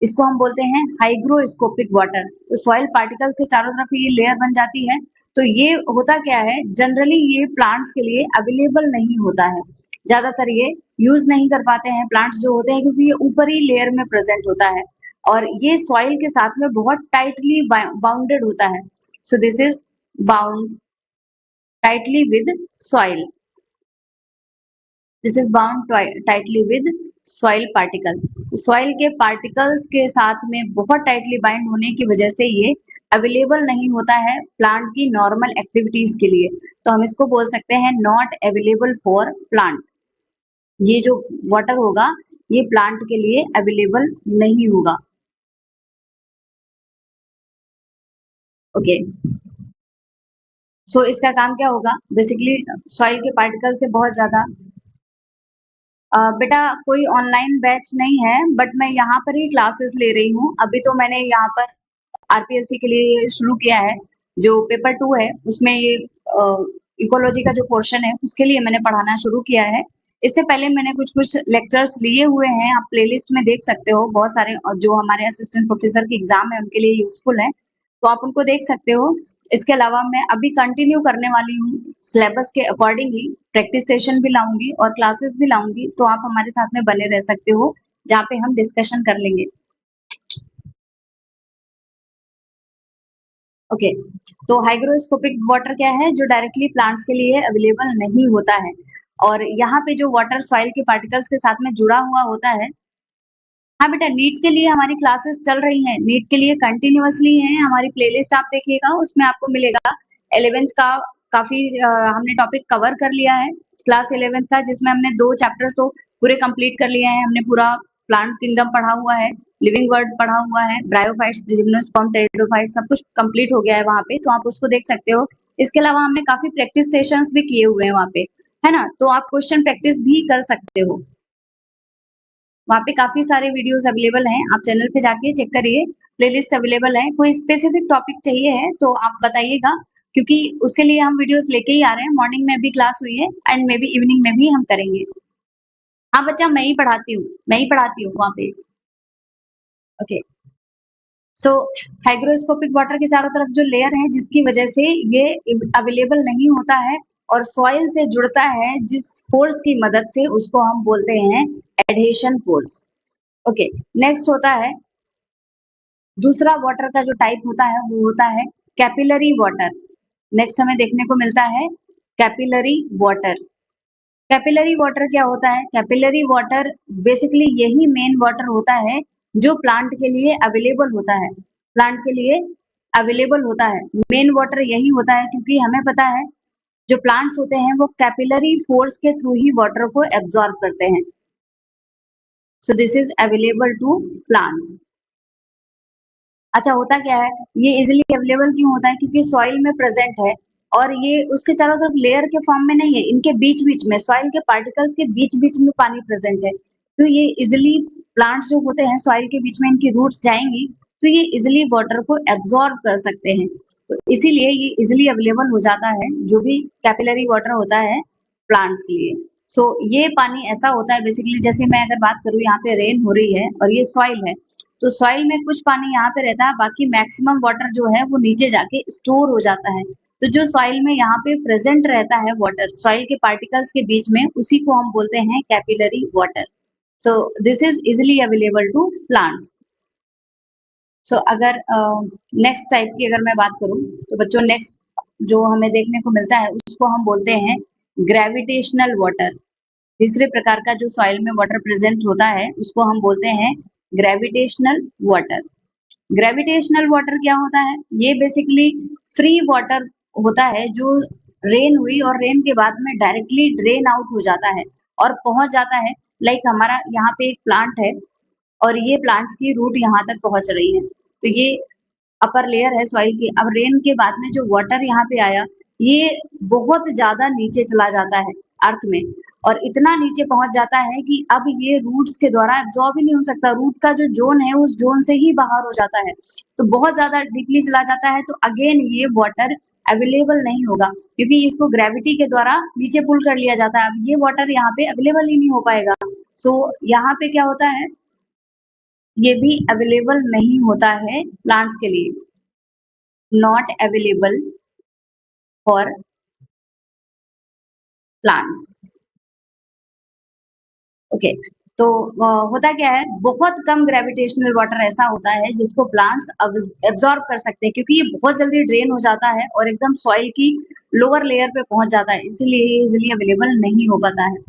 Speaker 1: इसको हम बोलते हैं हाइग्रोस्कोपिक वाटर। तो सॉइल पार्टिकल्स के चारों तरफ ये लेयर बन जाती है। तो ये होता क्या है, जनरली ये प्लांट्स के लिए अवेलेबल नहीं होता है। ज्यादातर ये यूज नहीं कर पाते हैं प्लांट्स जो होते हैं, क्योंकि ये ऊपरी लेयर में प्रेजेंट होता है और ये सॉइल के साथ में बहुत टाइटली बाउंडेड होता है। सो this is bound tightly with soil. This is bound tightly with soil particle. Soil के पार्टिकल्स के साथ में बहुत टाइटली बाइंड होने की वजह से ये अवेलेबल नहीं होता है प्लांट की नॉर्मल एक्टिविटीज के लिए। तो हम इसको बोल सकते हैं नॉट अवेलेबल फॉर प्लांट। ये जो वाटर होगा ये प्लांट के लिए अवेलेबल नहीं होगा। ओके, सो इसका काम क्या होगा, बेसिकली सॉइल के पार्टिकल से बहुत ज्यादा बेटा कोई ऑनलाइन बैच नहीं है, बट मैं यहाँ पर ही क्लासेस ले रही हूँ। अभी तो मैंने यहाँ पर आरपीएससी के लिए शुरू किया है, जो पेपर 2 है उसमें ये इकोलॉजी का जो पोर्शन है उसके लिए मैंने पढ़ाना शुरू किया है। इससे पहले मैंने कुछ कुछ लेक्चर्स लिए हुए हैं, आप प्लेलिस्ट में देख सकते हो, बहुत सारे जो हमारे असिस्टेंट प्रोफेसर के एग्जाम है उनके लिए यूजफुल है, तो आप उनको देख सकते हो। इसके अलावा मैं अभी कंटिन्यू करने वाली हूँ सिलेबस के अकॉर्डिंगली, प्रैक्टिस सेशन भी लाऊंगी और क्लासेस भी लाऊंगी, तो आप हमारे साथ में बने रह सकते हो जहाँ पे हम डिस्कशन कर लेंगे। ओके, तो हाइग्रोस्कोपिक वाटर क्या है, जो डायरेक्टली प्लांट्स के लिए अवेलेबल नहीं होता है, और यहाँ पे जो वाटर सॉइल के पार्टिकल्स के साथ में जुड़ा हुआ होता है। हाँ बेटा, नीट के लिए हमारी क्लासेस चल रही हैं, नीट के लिए कंटिन्यूअसली हैं, हमारी प्लेलिस्ट आप देखिएगा उसमें आपको मिलेगा। 11th का काफी हमने टॉपिक कवर कर लिया है, क्लास 11th का, जिसमें हमने 2 चैप्टर तो पूरे कंप्लीट कर लिए हैं। हमने पूरा प्लांट किंगडम पढ़ा हुआ है, लिविंग वर्ल्ड पढ़ा हुआ है, ब्रायोफाइट्स, जिम्नोस्पर्म, टेरिडोफाइट्स, सब कुछ कंप्लीट हो गया है वहाँ पे, तो आप उसको देख सकते हो। इसके अलावा हमने काफी प्रैक्टिस सेशंस भी किए हुए हैं वहाँ पे, है ना, तो आप क्वेश्चन प्रैक्टिस भी कर सकते हो। वहाँ पे काफी सारे वीडियोस अवेलेबल हैं, आप चैनल पे जाके चेक करिए, प्लेलिस्ट अवेलेबल है। कोई स्पेसिफिक टॉपिक चाहिए है तो आप बताइएगा, क्योंकि उसके लिए हम वीडियोस लेके ही आ रहे हैं। मॉर्निंग में भी क्लास हुई है एंड मे बी इवनिंग में भी हम करेंगे। हाँ बच्चा, मैं ही पढ़ाती हूँ, मैं ही पढ़ाती हूँ वहाँ पे। ओके, सो हाइग्रोस्कोपिक वाटर के चारों तरफ जो लेयर है, जिसकी वजह से ये अवेलेबल नहीं होता है और सॉइल से जुड़ता है जिस फोर्स की मदद से, उसको हम बोलते हैं एडहेशन फोर्स। ओके, नेक्स्ट होता है दूसरा वाटर का जो टाइप होता है वो होता है कैपिलरी वाटर। नेक्स्ट हमें देखने को मिलता है कैपिलरी वाटर। कैपिलरी वाटर क्या होता है, कैपिलरी वाटर बेसिकली यही मेन वाटर होता है जो प्लांट के लिए अवेलेबल होता है, प्लांट के लिए अवेलेबल होता है, मेन वाटर यही होता है, क्योंकि हमें पता है जो प्लांट्स होते हैं वो कैपिलरी फोर्स के थ्रू ही वाटर को एब्जॉर्ब करते हैं। So this is available to plants. अच्छा, होता क्या है, ये इजिली अवेलेबल क्यों होता है, क्योंकि सॉइल में प्रेजेंट है और ये उसके चारों तरफ लेयर के फॉर्म में नहीं है, इनके बीच बीच में, सॉइल के पार्टिकल्स के बीच बीच में पानी प्रेजेंट है, तो ये इजिली प्लांट्स जो होते हैं सॉइल के बीच में इनकी रूट्स जाएंगी, तो ये इजिली वाटर को एब्जॉर्ब कर सकते हैं, तो इसीलिए ये इजिली अवेलेबल हो जाता है जो भी कैपिलरी वाटर होता है प्लांट्स के लिए। सो ये पानी ऐसा होता है, बेसिकली जैसे मैं अगर बात करूँ, यहाँ पे रेन हो रही है और ये सॉइल है, तो सॉइल में कुछ पानी यहाँ पे रहता है, बाकी मैक्सिमम वाटर जो है वो नीचे जाके स्टोर हो जाता है। तो जो सॉइल में यहाँ पे प्रेजेंट रहता है वाटर, सॉइल के पार्टिकल्स के बीच में, उसी को हम बोलते हैं capillary water. So this is easily available to plants. So अगर नेक्स्ट टाइप की अगर मैं बात करूँ, तो बच्चों नेक्स्ट जो हमें देखने को मिलता है उसको हम बोलते हैं ग्रेविटेशनल वाटर। तीसरे प्रकार का जो सॉइल में वाटर प्रेजेंट होता है उसको हम बोलते हैं ग्रेविटेशनल वाटर। ग्रेविटेशनल वाटर क्या होता है, ये बेसिकली फ्री वाटर होता है जो रेन हुई और रेन के बाद में डायरेक्टली ड्रेन आउट हो जाता है और पहुंच जाता है। लाइक हमारा यहाँ पे एक प्लांट है और ये प्लांट्स की रूट यहाँ तक पहुंच रही है, तो ये अपर लेयर है सॉइल की। अब रेन के बाद में जो वाटर यहाँ पे आया, ये बहुत ज्यादा नीचे चला जाता है अर्थ में, और इतना नीचे पहुंच जाता है कि अब ये रूट्स के द्वारा एब्जॉर्ब ही नहीं हो सकता, रूट का जो जोन है उस जोन से ही बाहर हो जाता है, तो बहुत ज्यादा डीपली चला जाता है, तो अगेन ये वाटर अवेलेबल नहीं होगा, क्योंकि इसको ग्रेविटी के द्वारा नीचे पुल कर लिया जाता है, अब ये वाटर यहाँ पे अवेलेबल ही नहीं हो पाएगा। सो यहाँ पे क्या होता है, ये भी अवेलेबल नहीं होता है प्लांट्स के लिए, not available for plants. Okay. तो होता क्या है, बहुत कम ग्रेविटेशनल वाटर ऐसा होता है जिसको प्लांट्स एब्जॉर्ब कर सकते हैं, क्योंकि ये बहुत जल्दी ड्रेन हो जाता है और एकदम सॉइल की लोअर लेयर पे पहुंच जाता है, इसीलिए ये इजिली अवेलेबल नहीं हो पाता है।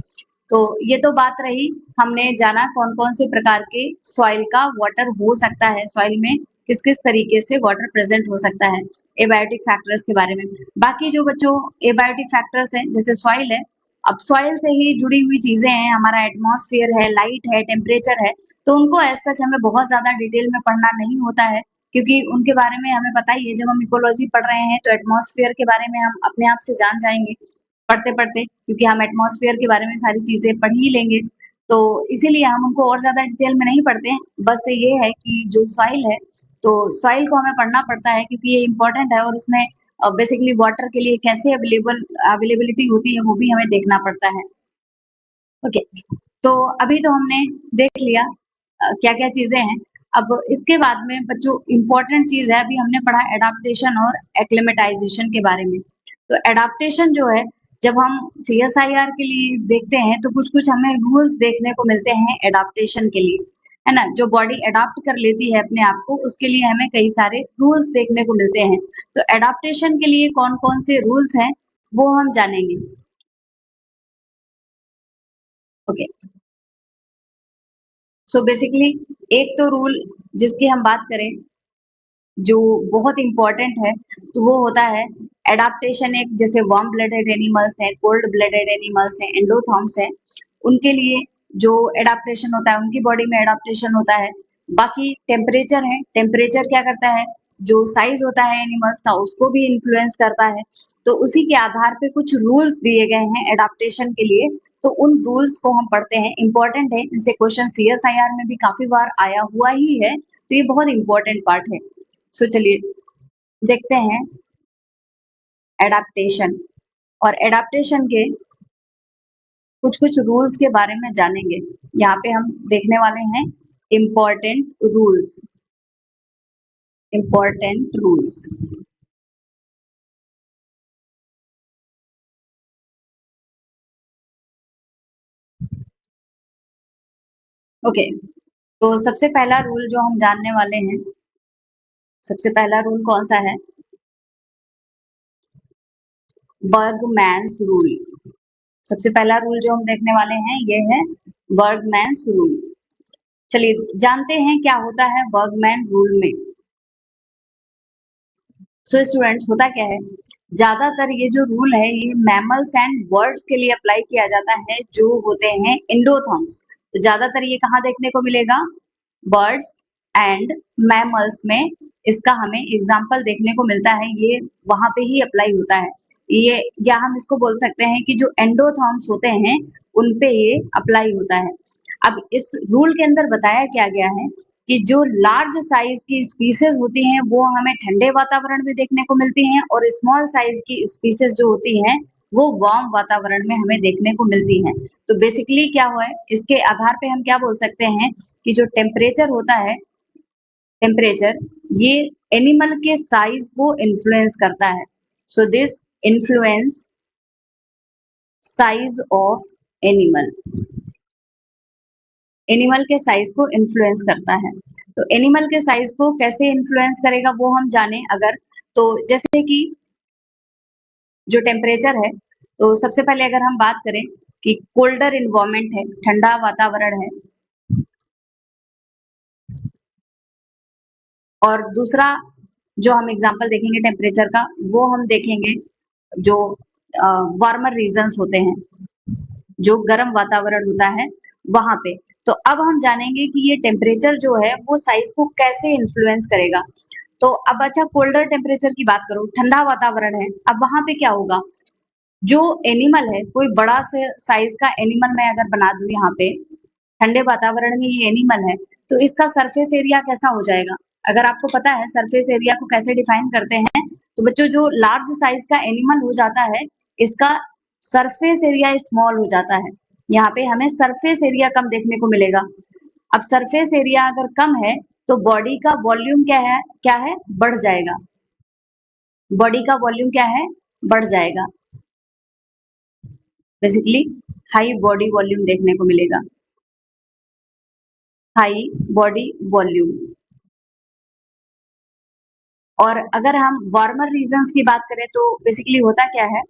Speaker 1: तो ये तो बात रही, हमने जाना कौन कौन से प्रकार के सॉइल का वाटर हो सकता है, सॉइल में किस किस तरीके से वाटर प्रेजेंट हो सकता है, एबायोटिक फैक्टर्स के बारे में। बाकी जो बच्चों एबायोटिक फैक्टर्स हैं, जैसे सॉइल है, अब सॉइल से ही जुड़ी हुई चीजें हैं, हमारा एटमॉस्फेयर है, लाइट है, टेम्परेचर है, तो उनको एज सच हमें बहुत ज्यादा डिटेल में पढ़ना नहीं होता है, क्योंकि उनके बारे में हमें पता ही है। जब हम इकोलॉजी पढ़ रहे हैं तो एटमॉस्फेयर के बारे में हम अपने आप से जान जाएंगे पढ़ते पढ़ते, क्योंकि हम एटमॉस्फेयर के बारे में सारी चीजें पढ़ ही लेंगे। तो इसीलिए हम उनको और ज्यादा डिटेल में नहीं पढ़ते हैं। बस ये है कि जो सॉइल है, तो सॉइल को हमें पढ़ना पड़ता है, क्योंकि ये इंपॉर्टेंट है, और इसमें बेसिकली वाटर के लिए कैसे अवेलेबिलिटी होती है वो भी हमें देखना पड़ता है। ओके। तो अभी तो हमने देख लिया क्या क्या चीजें हैं। अब इसके बाद में बच्चों इम्पोर्टेंट चीज है, अभी हमने पढ़ा एडाप्टेशन और एक्लेमेटाइजेशन के बारे में। तो एडाप्टेशन जो है, जब हम सीएसआईआर के लिए देखते हैं तो कुछ कुछ हमें रूल्स देखने को मिलते हैं एडाप्टेशन के लिए, है ना। जो बॉडी अडाप्ट कर लेती है अपने आप को, उसके लिए हमें कई सारे रूल्स देखने को मिलते हैं। तो एडाप्टेशन के लिए कौन कौन से रूल्स हैं वो हम जानेंगे। ओके। सो बेसिकली एक तो रूल जिसकी हम बात करें जो बहुत इंपॉर्टेंट है, तो वो होता है एडाप्टेशन। एक जैसे वार्म ब्लडेड एनिमल्स हैं, कोल्ड ब्लडेड एनिमल्स हैं, एंडोथर्म्स हैं, उनके लिए जो एडाप्टेशन होता है, उनकी बॉडी में एडाप्टेशन होता है। बाकी टेम्परेचर है, टेम्परेचर क्या करता है, जो साइज होता है एनिमल्स का उसको भी इन्फ्लुएंस करता है। तो उसी के आधार पे कुछ रूल्स दिए गए हैं एडाप्टेशन के लिए, तो उन रूल्स को हम पढ़ते हैं। इंपॉर्टेंट है, इनसे क्वेश्चन सीएसआईआर में भी काफी बार आया हुआ ही है, तो ये बहुत इंपॉर्टेंट पार्ट है। सो चलिए देखते हैं एडाप्टेशन, और एडाप्टेशन के कुछ कुछ रूल्स के बारे में जानेंगे। यहाँ पे हम देखने वाले हैं important rules, important rules. Okay. तो सबसे पहला रूल जो हम जानने वाले हैं, सबसे पहला रूल कौन सा है, बर्गमैन्स रूल। सबसे पहला रूल जो हम देखने वाले हैं ये है बर्गमैन्स रूल। चलिए जानते हैं क्या होता है बर्गमैन रूल में। सो स्टूडेंट्स होता क्या है, ज्यादातर ये जो रूल है ये मैमल्स एंड बर्ड्स के लिए अप्लाई किया जाता है जो होते हैं एंडोथर्म्स। तो ज्यादातर ये कहाँ देखने को मिलेगा, बर्ड्स एंड मैमल्स में इसका हमें एग्जाम्पल देखने को मिलता है, ये वहां पे ही अप्लाई होता है। ये या हम इसको बोल सकते हैं कि जो एंडोथर्म्स होते हैं उन पे ये अप्लाई होता है। अब इस रूल के अंदर बताया क्या गया है कि जो लार्ज साइज की स्पीसीज होती हैं वो हमें ठंडे वातावरण में देखने को मिलती हैं, और स्मॉल साइज की स्पीसीज जो होती हैं वो वार्म वातावरण में हमें देखने को मिलती हैं। तो बेसिकली क्या हुआ है, इसके आधार पे हम क्या बोल सकते हैं कि जो टेम्परेचर होता है, टेम्परेचर ये एनिमल के साइज को इन्फ्लुएंस करता है। So this influence size of animal, animal के साइज को इन्फ्लुएंस करता है। तो एनिमल के साइज को कैसे इन्फ्लुएंस करेगा वो हम जाने अगर, तो जैसे कि जो टेम्परेचर है, तो सबसे पहले अगर हम बात करें कि कोल्डर इन्वायरमेंट है, ठंडा वातावरण है, और दूसरा जो हम एग्जांपल देखेंगे टेम्परेचर का, वो हम देखेंगे जो वार्मर रीजन्स होते हैं, जो गर्म वातावरण होता है वहां पे। तो अब हम जानेंगे कि ये टेम्परेचर जो है वो साइज को कैसे इन्फ्लुएंस करेगा। तो अब अच्छा कोल्डर टेम्परेचर की बात करो, ठंडा वातावरण है, अब वहां पे क्या होगा, जो एनिमल है, कोई बड़ा से साइज का एनिमल मैं अगर बना दूं यहाँ पे, ठंडे वातावरण में ये एनिमल है, तो इसका सरफेस एरिया कैसा हो जाएगा। अगर आपको पता है सरफेस एरिया को कैसे डिफाइन करते हैं, तो बच्चों जो लार्ज साइज का एनिमल हो जाता है इसका सरफेस एरिया स्मॉल हो जाता है। यहाँ पे हमें सरफेस एरिया कम देखने को मिलेगा। अब सरफेस एरिया अगर कम है तो बॉडी का वॉल्यूम क्या है, बढ़ जाएगा। बॉडी का वॉल्यूम क्या है, बढ़ जाएगा। बेसिकली हाई बॉडी वॉल्यूम देखने को मिलेगा। High body volume. और अगर हम वार्मर रीजन्स की बात करें तो बेसिकली होता क्या है,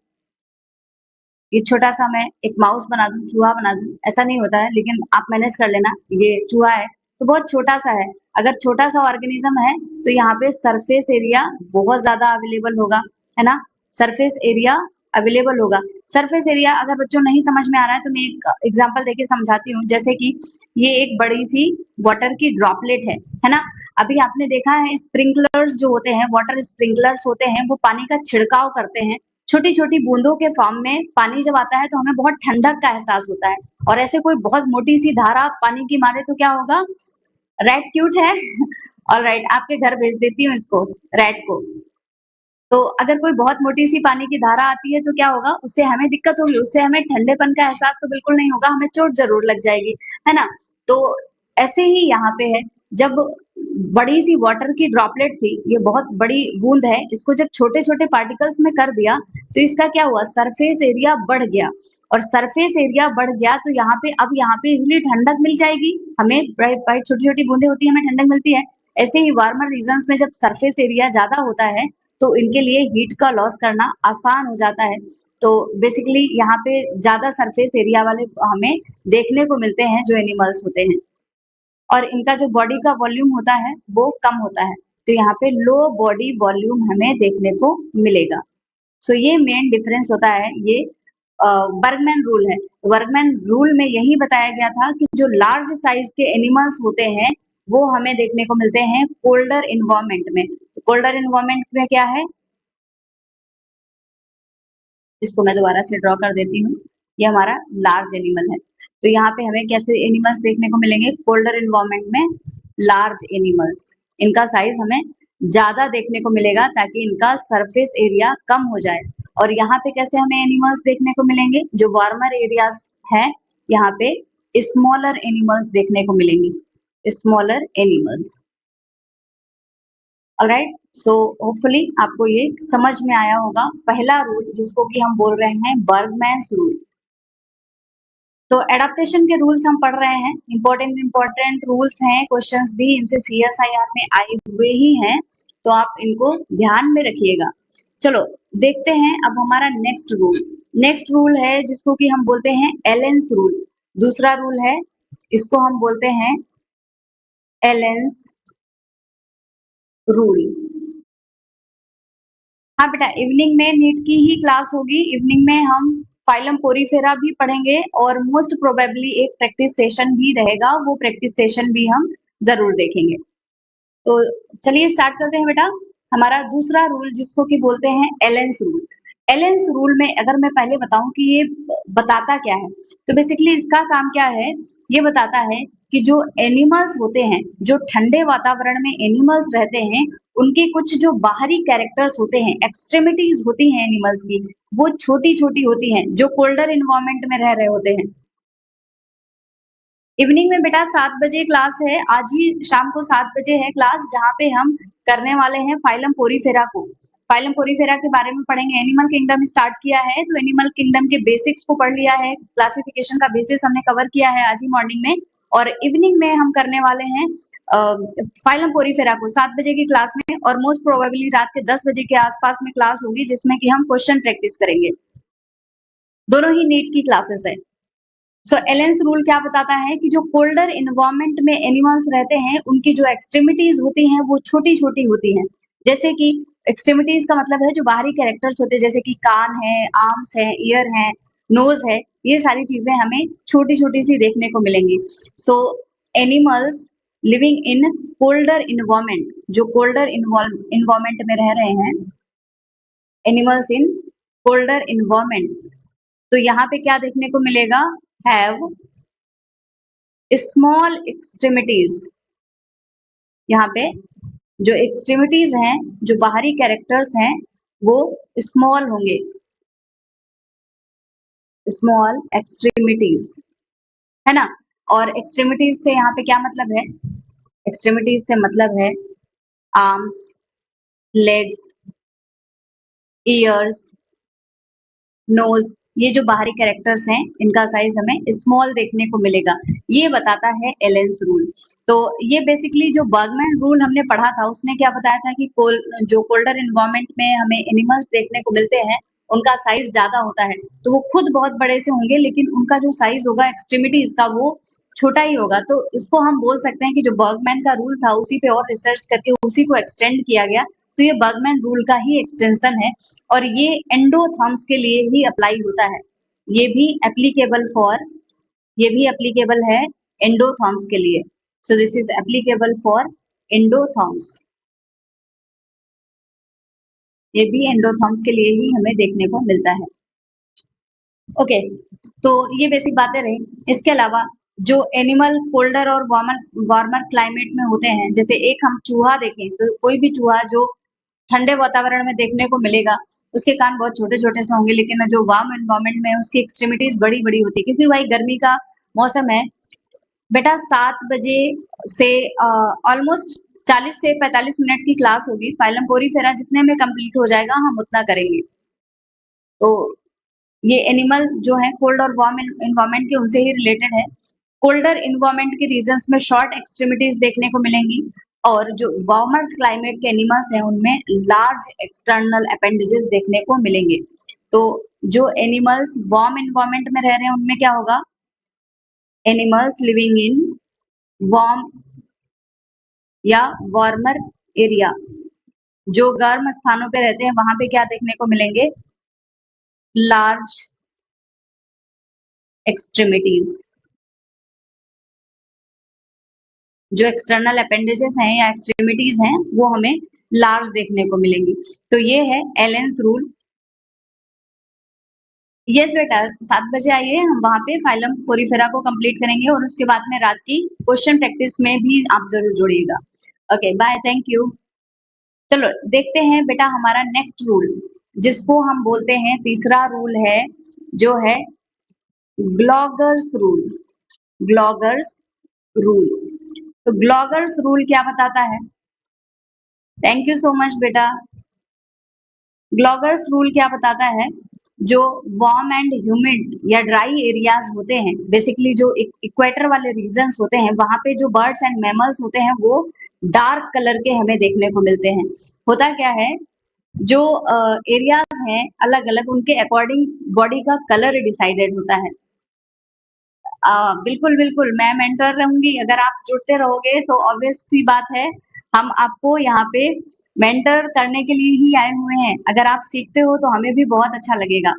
Speaker 1: ये छोटा सा मैं एक माउस बना दूं, चूहा बना दूं, ऐसा नहीं होता है, लेकिन आप मैनेज कर लेना। ये चूहा है तो बहुत छोटा सा है। अगर छोटा सा ऑर्गेनिज्म है तो यहाँ पे सरफेस एरिया बहुत ज्यादा अवेलेबल होगा, है ना। सरफेस एरिया अवेलेबल होगा। सरफेस एरिया अगर बच्चों नहीं समझ में आ रहा है तो मैं एक एग्जांपल देके समझाती हूँ। जैसे कि ये एक बड़ी सी वाटर की ड्रॉपलेट है ना। अभी आपने देखा है स्प्रिंकलर्स जो होते हैं, वाटर स्प्रिंकलर्स होते हैं, वो पानी का छिड़काव करते हैं छोटी छोटी बूंदों के फॉर्म में। पानी जब आता है तो हमें बहुत ठंडक का एहसास होता है, और ऐसे कोई बहुत मोटी सी धारा पानी की मारे तो क्या होगा। रैट क्यूट है और राइट, आपके घर भेज देती हूँ इसको, रैट को। तो अगर कोई बहुत मोटी सी पानी की धारा आती है तो क्या होगा, उससे हमें दिक्कत होगी, उससे हमें ठंडेपन का एहसास तो बिल्कुल नहीं होगा, हमें चोट जरूर लग जाएगी, है ना। तो ऐसे ही यहाँ पे है, जब बड़ी सी वाटर की ड्रॉपलेट थी, ये बहुत बड़ी बूंद है, इसको जब छोटे छोटे पार्टिकल्स में कर दिया तो इसका क्या हुआ, सरफेस एरिया बढ़ गया। और सरफेस एरिया बढ़ गया तो यहाँ पे अब यहाँ पे इजिली ठंडक मिल जाएगी हमें। छोटी छोटी बूंदे होती है, हमें ठंडक मिलती है। ऐसे ही वार्मर रीजन्स में जब सरफेस एरिया ज्यादा होता है तो इनके लिए हीट का लॉस करना आसान हो जाता है। तो बेसिकली यहाँ पे ज्यादा सरफेस एरिया वाले हमें देखने को मिलते हैं जो एनिमल्स होते हैं, और इनका जो बॉडी का वॉल्यूम होता है वो कम होता है। तो यहाँ पे लो बॉडी वॉल्यूम हमें देखने को मिलेगा। सो ये मेन डिफरेंस होता है। ये बर्गमैन रूल है। बर्गमैन रूल में यही बताया गया था कि जो लार्ज साइज के एनिमल्स होते हैं वो हमें देखने को मिलते हैं कोल्डर इन्वायरमेंट में। कोल्डर इन्वायरमेंट में क्या है, इसको मैं दोबारा से ड्रॉ कर देती हूँ। ये हमारा लार्ज एनिमल है। तो यहाँ पे हमें कैसे एनिमल्स देखने को मिलेंगे, कोल्डर इन्वायरमेंट में लार्ज एनिमल्स। इनका साइज हमें ज्यादा देखने को मिलेगा ताकि इनका सरफेस एरिया कम हो जाए। और यहाँ पे कैसे हमें एनिमल्स देखने को मिलेंगे, जो वार्मर एरियाज है, यहाँ पे स्मॉलर एनिमल्स देखने को मिलेंगे, smaller animals. Alright, so hopefully आपको ये समझ में आया होगा पहला रूल, जिसको कि हम बोल रहे हैं बर्गमैन्स रूल। तो एडाप्टेशन के रूल्स हम पढ़ रहे हैं, इंपॉर्टेंट इंपॉर्टेंट रूल्स हैं, क्वेश्चंस भी इनसे CSIR में आए हुए ही हैं, तो आप इनको ध्यान में रखिएगा। चलो देखते हैं अब हमारा नेक्स्ट रूल। नेक्स्ट रूल है जिसको कि हम बोलते हैं एलेंस रूल। दूसरा रूल है, इसको हम बोलते हैं एलेंस रूल। हाँ बेटा, इवनिंग में नीट की ही क्लास होगी। इवनिंग में हम फाइलम पोरीफेरा भी पढ़ेंगे और मोस्ट प्रोबेबली एक प्रैक्टिस सेशन भी रहेगा, वो प्रैक्टिस सेशन भी हम जरूर देखेंगे। तो चलिए स्टार्ट करते हैं बेटा। हमारा दूसरा रूल जिसको कि बोलते हैं एलेंस रूल। एलेंस रूल में अगर मैं पहले बताऊं कि ये बताता क्या है, तो बेसिकली इसका काम क्या है, ये बताता है कि जो एनिमल्स होते हैं, जो ठंडे वातावरण में एनिमल्स रहते हैं, उनके कुछ जो बाहरी कैरेक्टर्स होते हैं, एक्सट्रीमिटीज होती हैं एनिमल्स की, वो छोटी छोटी होती हैं, जो कोल्डर इन्वायरमेंट में रह रहे होते हैं। इवनिंग में बेटा 7 बजे क्लास है, आज ही शाम को 7 बजे है क्लास, जहाँ पे हम करने वाले हैं फाइलम पोरीफेरा को। फाइलम पोरीफेरा के बारे में पढ़ेंगे। एनिमल किंगडम स्टार्ट किया है तो एनिमल किंगडम के बेसिक्स को पढ़ लिया है, क्लासिफिकेशन का बेसिस हमने कवर किया है आज ही मॉर्निंग में। और इवनिंग में हम करने वाले हैं फाइलम पोरीफेरा को 7 बजे की क्लास में, और मोस्ट प्रोबेबली रात के 10 बजे के आसपास में क्लास होगी, जिसमें कि हम क्वेश्चन प्रैक्टिस करेंगे। दोनों ही नीट की क्लासेस है। सो एलेंस रूल क्या बताता है कि जो कोल्डर इन्वायरमेंट में एनिमल्स रहते हैं, उनकी जो एक्सट्रीमिटीज होती हैं वो छोटी छोटी होती हैं। जैसे कि एक्सट्रीमिटीज का मतलब है जो बाहरी कैरेक्टर्स होते हैं, जैसे कि कान है, आर्म्स है, ईयर है, नोज है, ये सारी चीजें हमें छोटी छोटी सी देखने को मिलेंगी। सो animals living in colder environment, जो कोल्डर इन्वायरमेंट में रह रहे हैं, एनिमल्स इन कोल्डर इन्वायरमेंट, तो यहाँ पे क्या देखने को मिलेगा, हैव स्मॉल एक्सट्रीमिटीज। यहाँ पे जो एक्सट्रीमिटीज हैं, जो बाहरी कैरेक्टर्स हैं, वो स्मॉल होंगे, स्मॉल एक्सट्रीमिटीज, है ना। और एक्सट्रीमिटीज से यहाँ पे क्या मतलब है, एक्सट्रीमिटीज से मतलब है आर्म्स, लेग्स, ईयर्स, नोज, ये जो बाहरी कैरेक्टर्स हैं इनका साइज हमें स्मॉल देखने को मिलेगा, ये बताता है एलेंस रूल। तो ये बेसिकली जो बर्गमैन रूल हमने पढ़ा था उसने क्या बताया था कि जो कोल्डर इन्वायरमेंट में हमें एनिमल्स देखने को मिलते हैं उनका साइज ज्यादा होता है, तो वो खुद बहुत बड़े से होंगे लेकिन उनका जो साइज होगा एक्सट्रीमिटीज का वो छोटा ही होगा। तो इसको हम बोल सकते हैं कि जो बर्गमैन का रूल था उसी पे और रिसर्च करके उसी को एक्सटेंड किया गया, तो ये बर्गमैन रूल का ही एक्सटेंशन है और ये एंडोथर्म्स के लिए ही अप्लाई होता है। ये भी एप्लीकेबल फॉर ये भी एप्लीकेबल है एंडोथर्म्स के लिए। सो this is applicable for endotherms. ये भी एंडोथर्म्स के लिए ही हमें देखने को मिलता है। ओके, तो ये बेसिक बातें रही। इसके अलावा जो एनिमल कोल्डर और वार्मर वार्मर क्लाइमेट में होते हैं, जैसे एक हम चूहा देखें तो कोई भी चूहा जो ठंडे वातावरण में देखने को मिलेगा उसके कान बहुत छोटे छोटे से होंगे, लेकिन जो वार्म एनवायरमेंट में है उसकी एक्सट्रीमिटीज बड़ी बड़ी होती है क्योंकि वही गर्मी का मौसम है। बेटा 7 बजे से ऑलमोस्ट 40 से 45 मिनट की क्लास होगी, फाइलम पोरीफेरा जितने में कंप्लीट हो जाएगा हम उतना करेंगे। तो ये एनिमल जो है कोल्ड और वार्म एनवायरमेंट के उनसे ही रिलेटेड है। कोल्डर एनवायरमेंट के रीजन्स में शॉर्ट एक्सट्रीमिटीज देखने को मिलेंगी और जो वार्मर क्लाइमेट के एनिमल्स हैं उनमें लार्ज एक्सटर्नल अपेंडेजेस देखने को मिलेंगे। तो जो एनिमल्स वार्म एनवायरमेंट में रह रहे हैं उनमें क्या होगा, एनिमल्स लिविंग इन वार्म या वार्मर एरिया, जो गर्म स्थानों पे रहते हैं वहां पे क्या देखने को मिलेंगे, लार्ज एक्सट्रीमिटीज। जो एक्सटर्नल अपेंडेजेस हैं या एक्सट्रीमिटीज हैं वो हमें लार्ज देखने को मिलेंगी। तो ये है एलेंस रूल। यस बेटा 7 बजे आइए, हम वहां पे फाइलम पोरीफेरा को कंप्लीट करेंगे और उसके बाद में रात की क्वेश्चन प्रैक्टिस में भी आप जरूर जुड़िएगा। Okay bye, thank you. चलो देखते हैं बेटा हमारा नेक्स्ट रूल, जिसको हम बोलते हैं तीसरा रूल है, जो है ग्लॉगर्स रूल। ग्लॉगर्स रूल। तो ग्लॉगर्स रूल क्या बताता है? थैंक यू सो मच बेटा। ग्लॉगर्स रूल क्या बताता है, जो वार्म एंड ह्यूमिड या ड्राई एरियाज होते हैं, बेसिकली जो इक्वेटर वाले रीजन्स होते हैं वहां पे जो बर्ड्स एंड मैमल्स होते हैं वो डार्क कलर के हमें देखने को मिलते हैं। होता क्या है, जो एरियाज हैं अलग अलग उनके अकॉर्डिंग बॉडी का कलर डिसाइडेड होता है। बिल्कुल बिल्कुल मैं मेंटर रहूंगी, अगर आप जुड़ते रहोगे तो ऑब्वियस सी बात है हम आपको यहाँ पे मेंटर करने के लिए ही आए हुए हैं। अगर आप सीखते हो तो हमें भी बहुत अच्छा लगेगा।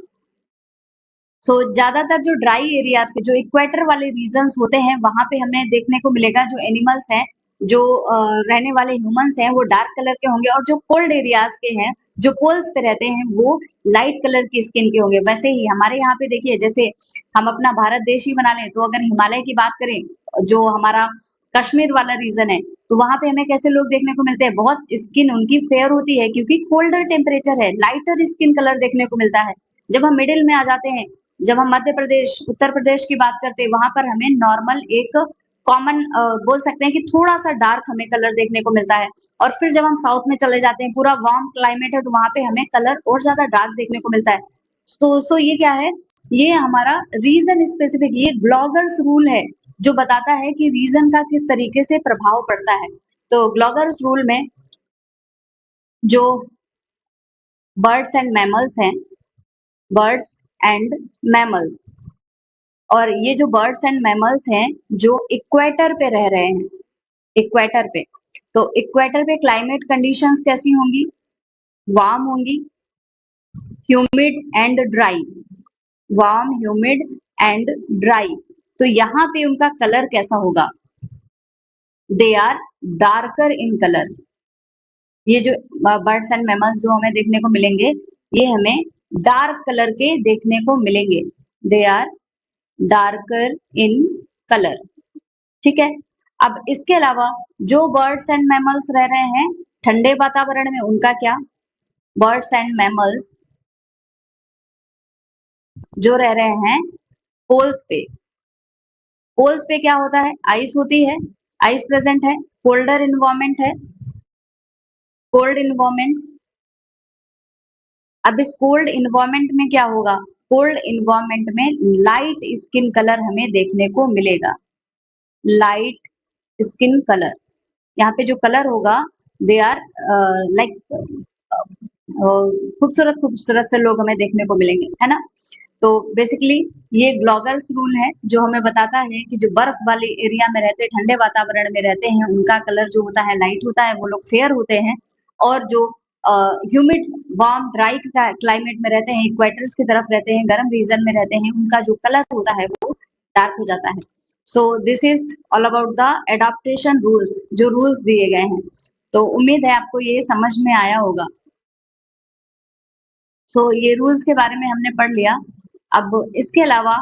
Speaker 1: ज्यादातर जो ड्राई एरियाज के जो इक्वेटर वाले रीजन्स होते हैं वहां पे हमें देखने को मिलेगा जो एनिमल्स हैं, जो रहने वाले ह्यूमंस हैं वो डार्क कलर के होंगे और जो कोल्ड एरियाज के हैं, जो पोल्स पे रहते हैं वो लाइट कलर की स्किन के होंगे। वैसे ही हमारे यहाँ पे देखिए, जैसे हम अपना भारत देश ही बना लें तो अगर हिमालय की बात करें, जो हमारा कश्मीर वाला रीजन है, तो वहां पे हमें कैसे लोग देखने को मिलते हैं, बहुत स्किन उनकी फेयर होती है क्योंकि कोल्डर टेम्परेचर है, लाइटर स्किन कलर देखने को मिलता है। जब हम मिडिल में आ जाते हैं, जब हम मध्य प्रदेश उत्तर प्रदेश की बात करते हैं वहां पर हमें नॉर्मल एक कॉमन बोल सकते हैं कि थोड़ा सा डार्क हमें कलर देखने को मिलता है। और फिर जब हम साउथ में चले जाते हैं, पूरा वार्म क्लाइमेट है तो वहां पे हमें कलर और ज्यादा डार्क देखने को मिलता है। तो ये क्या है, ये हमारा रीजन स्पेसिफिक, ये ग्लॉगर्स रूल है जो बताता है कि रीजन का किस तरीके से प्रभाव पड़ता है। तो ग्लॉगर्स रूल में जो बर्ड्स एंड मैमल्स हैं, बर्ड्स एंड मैमल्स, और ये जो बर्ड्स एंड मैमल्स हैं जो इक्वेटर पे रह रहे हैं, इक्वेटर पे, तो इक्वेटर पे क्लाइमेट कंडीशंस कैसी होंगी, वार्म होंगी, humid and dry, warm humid and dry. तो यहाँ पे उनका कलर कैसा होगा, they are darker in colour. ये जो बर्ड्स एंड मैमल्स जो हमें देखने को मिलेंगे ये हमें डार्क कलर के देखने को मिलेंगे, they are darker in colour. ठीक है, अब इसके अलावा जो बर्ड्स एंड मैमल्स रह रहे हैं ठंडे वातावरण में, उनका क्या, बर्ड्स एंड मैमल्स जो रह रहे हैं पोल्स पे, पोल्स पे क्या होता है, आइस होती है, आइस प्रेजेंट है, कोल्डर इन्वायरमेंट है, कोल्ड इन्वायरमेंट। अब इस कोल्ड इन्वायरमेंट में क्या होगा, कोल्ड इन्वायरमेंट में लाइट स्किन कलर हमें देखने को मिलेगा। लाइट स्किन कलर, यहाँ पे जो कलर होगा दे आर लाइक खूबसूरत खूबसूरत से लोग हमें देखने को मिलेंगे, है ना। तो बेसिकली ये ग्लॉगर्स रूल है जो हमें बताता है कि जो बर्फ वाले एरिया में रहते हैं, ठंडे वातावरण में रहते हैं, उनका कलर जो होता है लाइट होता है, वो लोग फेयर होते हैं। और जो ह्यूमिड वार्म ड्राई क्लाइमेट में रहते हैं, इक्वेटर्स की तरफ रहते हैं, गर्म रीजन में रहते हैं, उनका जो कलर होता है वो डार्क हो जाता है। सो this is all about the adaptation rules, जो रूल्स दिए गए हैं। तो उम्मीद है आपको ये समझ में आया होगा। ये रूल्स के बारे में हमने पढ़ लिया। अब इसके अलावा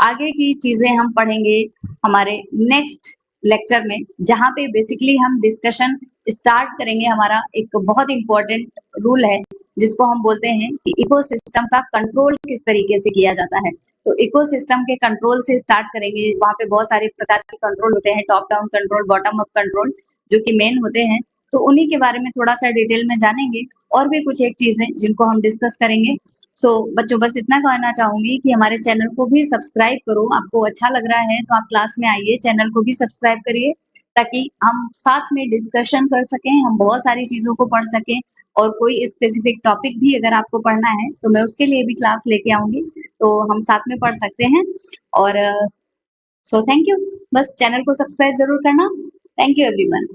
Speaker 1: आगे की चीजें हम पढ़ेंगे हमारे नेक्स्ट लेक्चर में, जहाँ पे बेसिकली हम डिस्कशन स्टार्ट करेंगे। हमारा एक बहुत इंपॉर्टेंट रूल है जिसको हम बोलते हैं कि इकोसिस्टम का कंट्रोल किस तरीके से किया जाता है। तो इकोसिस्टम के कंट्रोल से स्टार्ट करेंगे। वहाँ पे बहुत सारे प्रकार के कंट्रोल होते हैं, top down control, bottom up control, जो कि मेन होते हैं। तो उन्हीं के बारे में थोड़ा सा डिटेल में जानेंगे। और भी कुछ एक चीजें जिनको हम डिस्कस करेंगे। बच्चों, बस इतना कहना चाहूंगी कि हमारे चैनल को भी सब्सक्राइब करो। आपको अच्छा लग रहा है तो आप क्लास में आइए, चैनल को भी सब्सक्राइब करिए, ताकि हम साथ में डिस्कशन कर सकें, हम बहुत सारी चीजों को पढ़ सकें। और कोई स्पेसिफिक टॉपिक भी अगर आपको पढ़ना है तो मैं उसके लिए भी क्लास लेके आऊंगी, तो हम साथ में पढ़ सकते हैं। और थैंक यू। बस चैनल को सब्सक्राइब जरूर करना। Thank you everyone.